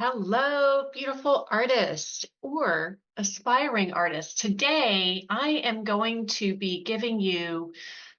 Hello, beautiful artist or aspiring artist. Today, I am going to be giving you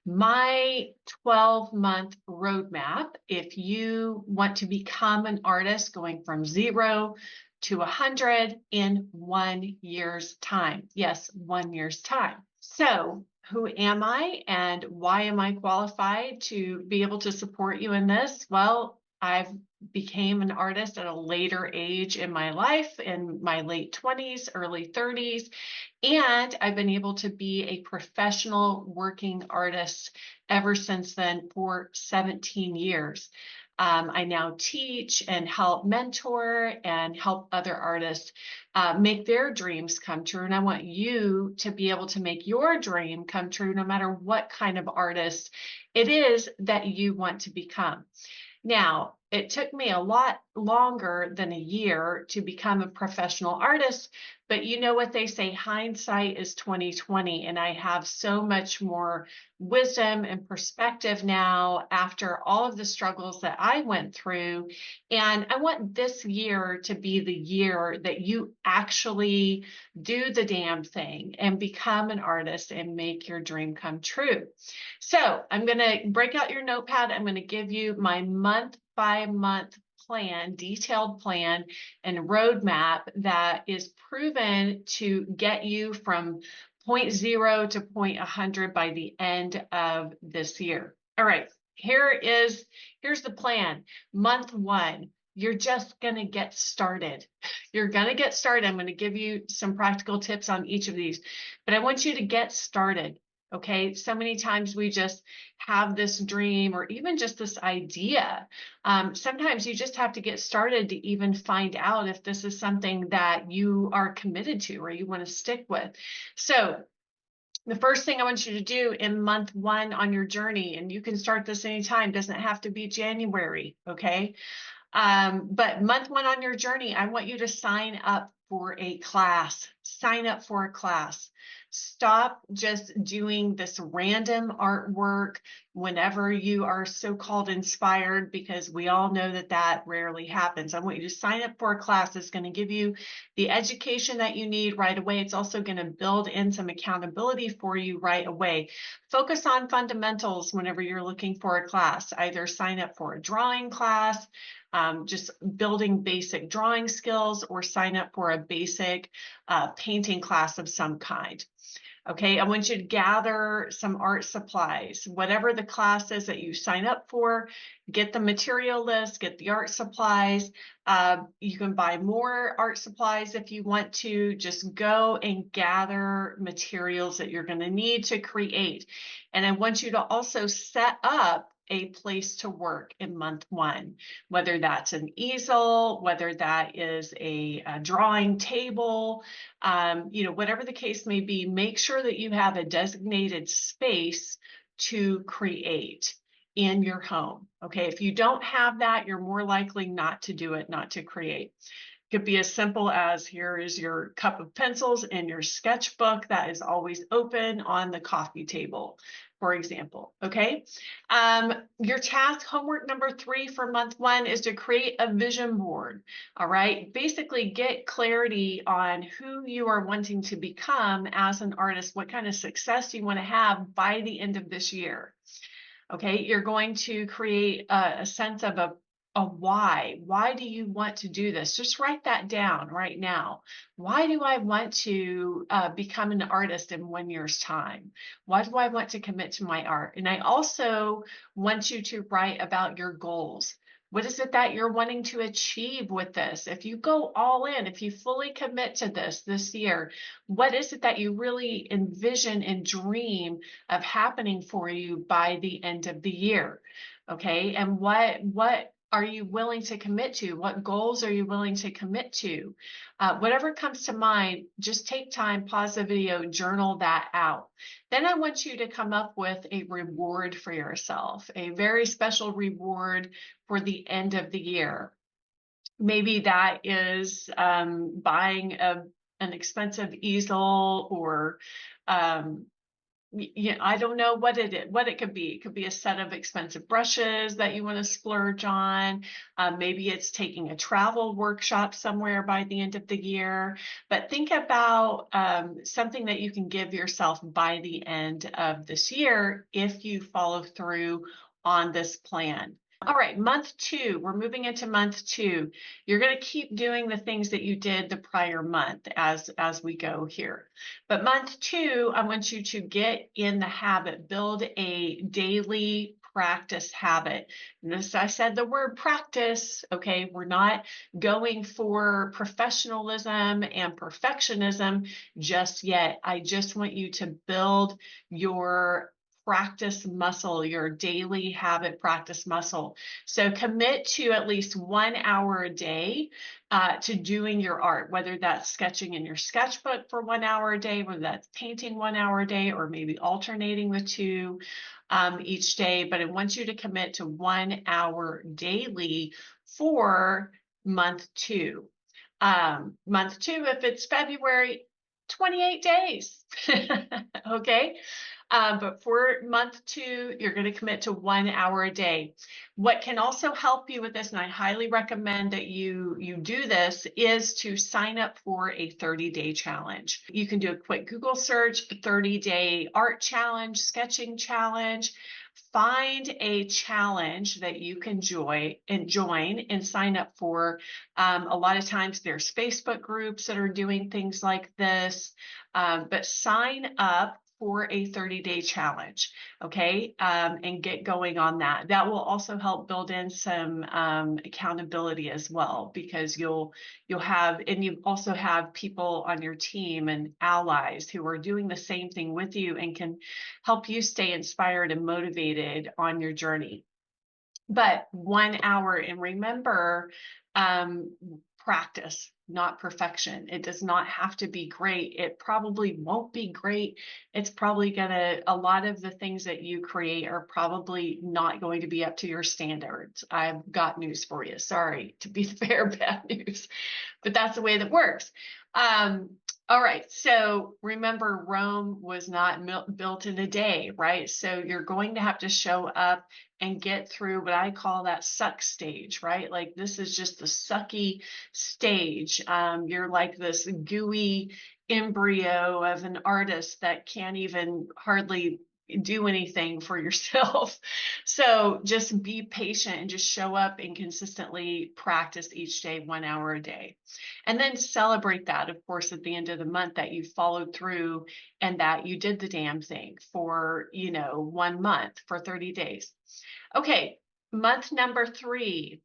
my 12-month roadmap if you want to become an artist going from 0 to 100 in 1 year's time. Yes, 1 year's time. So, who am I and why am I qualified to be able to support you in this? Well, I've became an artist at a later age in my life, in my late 20s, early 30s, and I've been able to be a professional working artist ever since then for 17 years. I now teach and help mentor and help other artists make their dreams come true. And I want you to be able to make your dream come true no matter what kind of artist it is that you want to become. Now, it took me a lot longer than a year to become a professional artist, but you know what they say, hindsight is 2020, and I have so much more wisdom and perspective now after all of the struggles that I went through. And I want this year to be the year that you actually do the damn thing and become an artist and make your dream come true. So I'm going to break out your notepad. I'm going to give you my month by month plan, detailed plan and roadmap that is proven to get you from point 0 to point 100 by the end of this year. All right, here's the plan. Month 1, you're just going to get started. You're going to get started. I'm going to give you some practical tips on each of these, but I want you to get started. Okay, so many times we just have this dream or even just this idea. Sometimes you just have to get started to even find out if this is something that you are committed to or you want to stick with. So the first thing I want you to do in month 1 on your journey, and you can start this anytime, doesn't have to be January, okay? But month 1 on your journey, I want you to sign up for a class. Sign up for a class. Stop just doing this random artwork whenever you are so-called inspired, because we all know that that rarely happens. I want you to sign up for a class that's going to give you the education that you need right away. It's also going to build in some accountability for you right away. Focus on fundamentals whenever you're looking for a class. Either sign up for a drawing class, just building basic drawing skills, or sign up for a basic painting class of some kind. Okay, I want you to gather some art supplies. Whatever the class is that you sign up for, get the material list, get the art supplies. You can buy more art supplies if you want to. Just go and gather materials that you're going to need to create. And I want you to also set up a place to work in month 1, whether that's an easel, whether that is a drawing table, whatever the case may be. Make sure that you have a designated space to create in your home. Okay, if you don't have that, you're more likely not to do it, not to create. It could be as simple as, here is your cup of pencils and your sketchbook that is always open on the coffee table, for example. Okay. Your task, homework number 3 for month 1 is to create a vision board. All right. Basically get clarity on who you are wanting to become as an artist, what kind of success you want to have by the end of this year. Okay. You're going to create a sense of a why. Why do you want to do this? Just write that down right now. Why do I want to become an artist in 1 year's time? Why do I want to commit to my art? And I also want you to write about your goals. What is it that you're wanting to achieve with this? If you go all in, if you fully commit to this year, what is it that you really envision and dream of happening for you by the end of the year? Okay, and what are you willing to commit to? What goals are you willing to commit to? Whatever comes to mind, just take time, pause the video, journal that out. Then I want you to come up with a reward for yourself, a very special reward for the end of the year. Maybe that is buying an expensive easel, or I don't know what it could be. It could be a set of expensive brushes that you want to splurge on. Maybe it's taking a travel workshop somewhere by the end of the year. But think about something that you can give yourself by the end of this year if you follow through on this plan. All right, month two, we're moving into month two. You're going to keep doing the things that you did the prior month as we go here. But month two, I want you to get in the habit, build a daily practice habit. Notice I said the word practice, okay? We're not going for professionalism and perfectionism just yet. I just want you to build your practice muscle, your daily habit practice muscle. So commit to at least 1 hour a day to doing your art, whether that's sketching in your sketchbook for 1 hour a day, whether that's painting 1 hour a day, or maybe alternating the two each day. But I want you to commit to 1 hour daily for month two. Month two, if it's February, 28 days. Okay. But for month two, you're going to commit to 1 hour a day. What can also help you with this, and I highly recommend that you do this, is to sign up for a 30-day challenge. You can do a quick Google search, 30-day art challenge, sketching challenge. Find a challenge that you can join and sign up for. A lot of times there's Facebook groups that are doing things like this, but sign up for a 30-day challenge, okay? And get going on that. That will also help build in some accountability as well, because you'll have, and you also have people on your team and allies who are doing the same thing with you and can help you stay inspired and motivated on your journey. But 1 hour, and remember, practice, not perfection. It does not have to be great. It probably won't be great. It's probably a lot of the things that you create are probably not going to be up to your standards. I've got news for you. Sorry to be the bearer of bad news, but that's the way that works. All right, so remember, Rome was not built in a day, right? So you're going to have to show up and get through what I call that suck stage, right? Like, this is just the sucky stage. You're like this gooey embryo of an artist that can't even hardly do anything for yourself. So just be patient and just show up and consistently practice each day, 1 hour a day. And then celebrate that, of course, at the end of the month, that you followed through and that you did the damn thing for, 1 month, for 30 days. Okay, month number 3,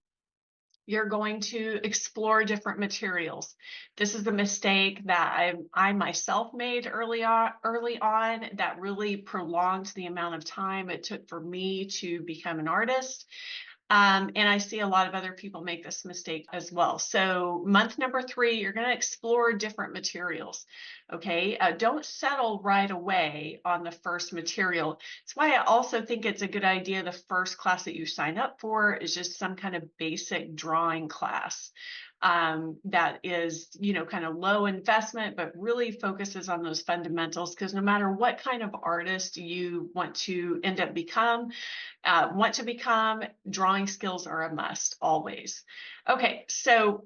you're going to explore different materials. This is a mistake that I myself made early on that really prolonged the amount of time it took for me to become an artist. And I see a lot of other people make this mistake as well. So month number 3, you're going to explore different materials. Okay. Don't settle right away on the first material. That's why I also think it's a good idea. The first class that you sign up for is just some kind of basic drawing class. That is, kind of low investment, but really focuses on those fundamentals, because no matter what kind of artist you want to become, drawing skills are a must always. Okay, so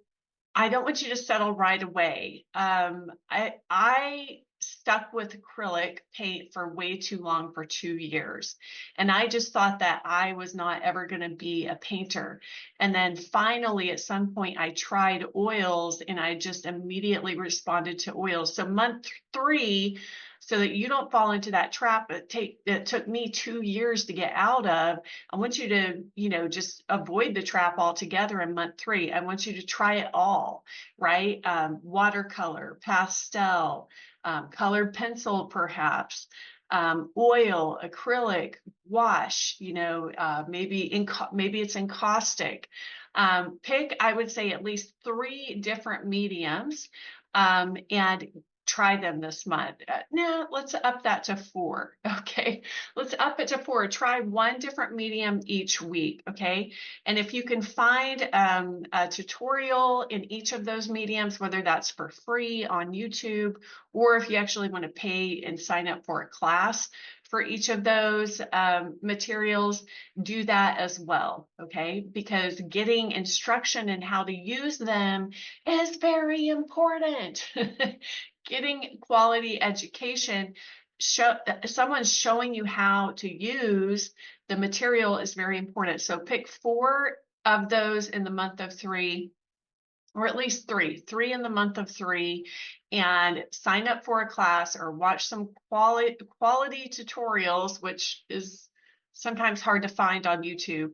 I don't want you to settle right away. I stuck with acrylic paint for way too long, for 2 years. And I just thought that I was not ever going to be a painter. And then finally, at some point, I tried oils and I just immediately responded to oils. So month 3, so that you don't fall into that trap it took me 2 years to get out of, I want you to, just avoid the trap altogether in month 3. I want you to try it all, right? Watercolor, pastel, colored pencil, perhaps, oil, acrylic, wash, maybe it's encaustic. Pick, I would say, at least 3 different mediums, and try them this month. Nah, let's up that to 4. Okay. Let's up it to 4. Try one different medium each week. Okay. And if you can find a tutorial in each of those mediums, whether that's for free on YouTube, or if you actually want to pay and sign up for a class for each of those materials, do that as well. Okay. Because getting instruction in how to use them is very important. Getting quality education, someone's showing you how to use the material is very important. So pick 4 of those in the month of 3, or at least three in the month of 3, and sign up for a class or watch some quality tutorials, which is sometimes hard to find on YouTube.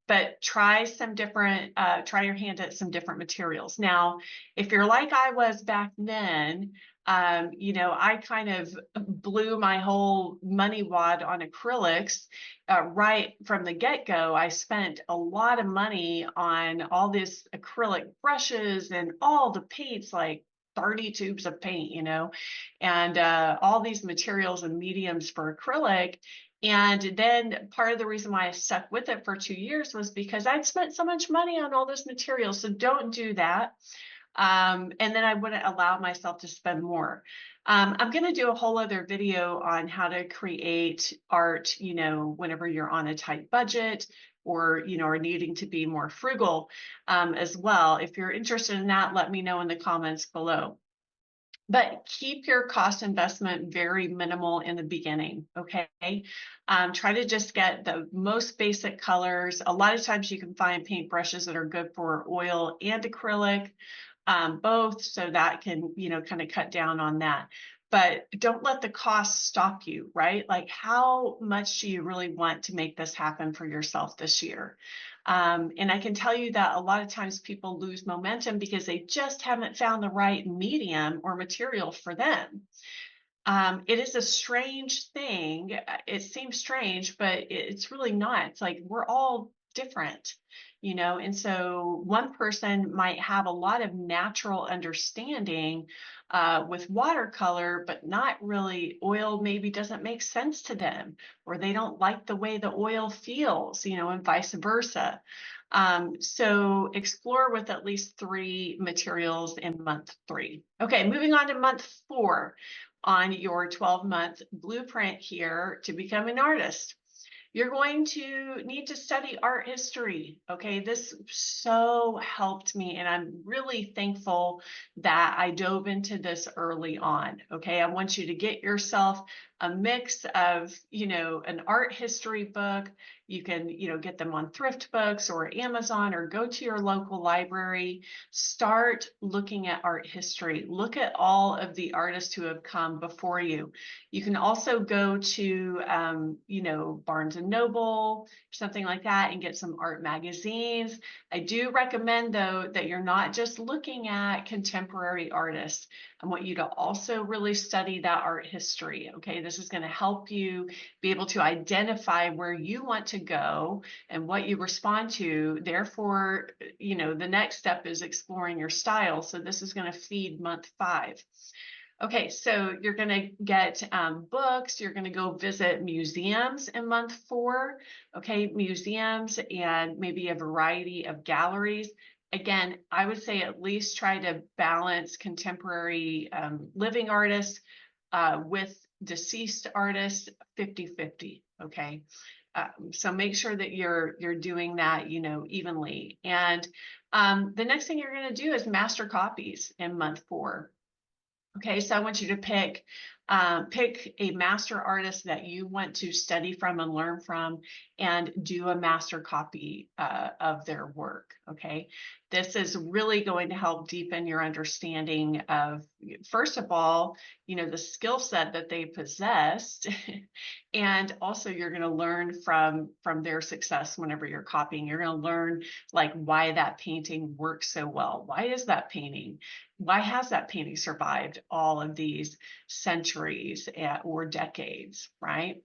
But try your hand at some different materials. Now, if you're like I was back then, I kind of blew my whole money wad on acrylics right from the get-go. I spent a lot of money on all these acrylic brushes and all the paints, like 30 tubes of paint, and all these materials and mediums for acrylic. And then part of the reason why I stuck with it for 2 years was because I'd spent so much money on all this material. So don't do that. And then I wouldn't allow myself to spend more. I'm going to do a whole other video on how to create art, whenever you're on a tight budget, or, are needing to be more frugal as well. If you're interested in that, let me know in the comments below. But keep your cost investment very minimal in the beginning, okay? Try to just get the most basic colors. A lot of times you can find paintbrushes that are good for oil and acrylic, both, so that can, kind of cut down on that. But don't let the cost stop you, right? Like, how much do you really want to make this happen for yourself this year? And I can tell you that a lot of times people lose momentum because they just haven't found the right medium or material for them. It is a strange thing. It seems strange, but it's really not. It's like we're all different, and so one person might have a lot of natural understanding with watercolor, but not really. Oil maybe doesn't make sense to them, or they don't like the way the oil feels, and vice versa. So explore with at least 3 materials in month 3. Okay, moving on to month 4 on your 12-month blueprint here to become an artist. You're going to need to study art history. Okay, this so helped me, and I'm really thankful that I dove into this early on. Okay, I want you to get yourself a mix of, an art history book. You can, get them on Thrift Books or Amazon, or go to your local library. Start looking at art history. Look at all of the artists who have come before you. You can also go to, Barnes and Noble, something like that, and get some art magazines. I do recommend, though, that you're not just looking at contemporary artists. I want you to also really study that art history. Okay, this is going to help you be able to identify where you want to go and what you respond to. Therefore, the next step is exploring your style. So this is going to feed month 5. Okay, so you're going to get books. You're going to go visit museums in month 4. Okay, museums and maybe a variety of galleries. Again, I would say at least try to balance contemporary living artists with deceased artists 50-50. Okay, so make sure that you're doing that, evenly. And the next thing you're going to do is master copies in month 4. Okay, so I want you to pick a master artist that you want to study from and learn from, and do a master copy of their work. Okay, this is really going to help deepen your understanding of, first of all, the skill set that they possessed, and also you're going to learn from their success. Whenever you're copying, you're going to learn, like, why that painting works so well. Why has that painting survived all of these centuries or decades, right?